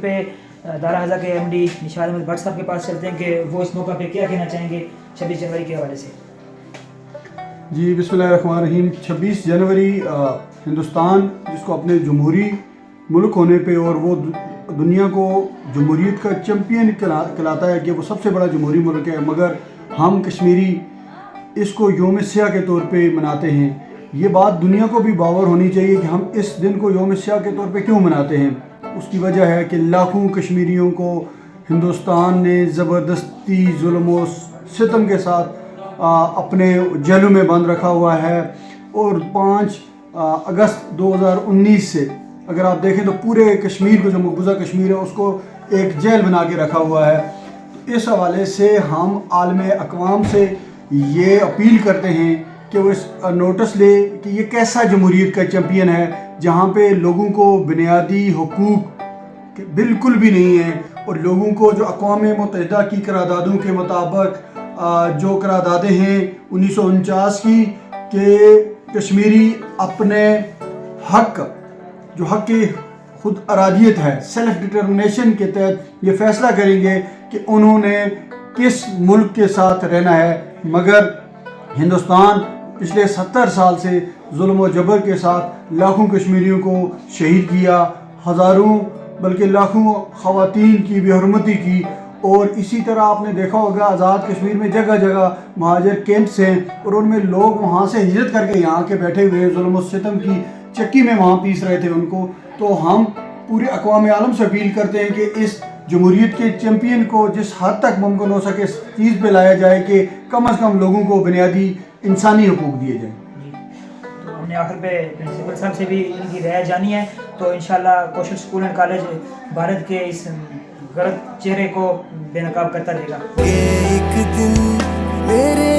پہ دارا ہزا کے ایم ڈی نشاد احمد بٹ صاحب کے پاس چلتے ہیں کہ وہ اس موقع پہ کیا کہنا چاہیں گے 26 جنوری کے حوالے سے. جی بسم اللہ الرحمن الرحیم. 26 جنوری ہندوستان جس کو اپنے جمہوری ملک ہونے پہ اور وہ دنیا کو جمہوریت کا چیمپئن کہلاتا ہے کہ وہ سب سے بڑا جمہوری ملک ہے، مگر ہم کشمیری اس کو یوم سیاہ کے طور پہ مناتے ہیں. یہ بات دنیا کو بھی باور ہونی چاہیے کہ ہم اس دن کو یوم سیاہ کے طور پہ کیوں مناتے ہیں. اس کی وجہ ہے کہ لاکھوں کشمیریوں کو ہندوستان نے زبردستی ظلم و ستم کے ساتھ اپنے جیلوں میں بند رکھا ہوا ہے، اور 5 اگست 2019 سے اگر آپ دیکھیں تو پورے کشمیر کو، جو مقبوضہ کشمیر ہے، اس کو ایک جیل بنا کے رکھا ہوا ہے. اس حوالے سے ہم عالم اقوام سے یہ اپیل کرتے ہیں کہ وہ اس نوٹس لے کہ یہ کیسا جمہوریت کا چیمپئن ہے جہاں پہ لوگوں کو بنیادی حقوق بالکل بھی نہیں ہیں، اور لوگوں کو جو اقوام متحدہ کی قراردادوں کے مطابق جو قراردادیں ہیں 1949 کی کہ کشمیری اپنے حق، جو حق خود ارادیت ہے، سیلف ڈٹرمنیشن کے تحت یہ فیصلہ کریں گے کہ انہوں نے کس ملک کے ساتھ رہنا ہے. مگر ہندوستان پچھلے 70 سال سے ظلم و جبر کے ساتھ لاکھوں کشمیریوں کو شہید کیا، ہزاروں بلکہ لاکھوں خواتین کی بے حرمتی کی، اور اسی طرح آپ نے دیکھا ہوگا آزاد کشمیر میں جگہ جگہ مہاجر کیمپس ہیں، اور ان میں لوگ وہاں سے ہجرت کر کے یہاں کے بیٹھے ہوئے ظلم و ستم کی چکی میں وہاں پیس رہے تھے ان کو. تو ہم پورے اقوام عالم سے اپیل کرتے ہیں کہ اس جمہوریت کے چیمپئن کو جس حد تک ممکن ہو سکے اس چیز پہ لایا جائے کہ کم از کم لوگوں کو بنیادی انسانی حقوق دیے جائیں. تو ہم نے آخر پہ پرنسپل صاحب سے بھی ان کی رائے جانی ہے، تو انشاءاللہ کوشل اسکول اینڈ کالج بھارت کے اس غلط چہرے کو بے نقاب کرتا رہے گا. ایک دن میرے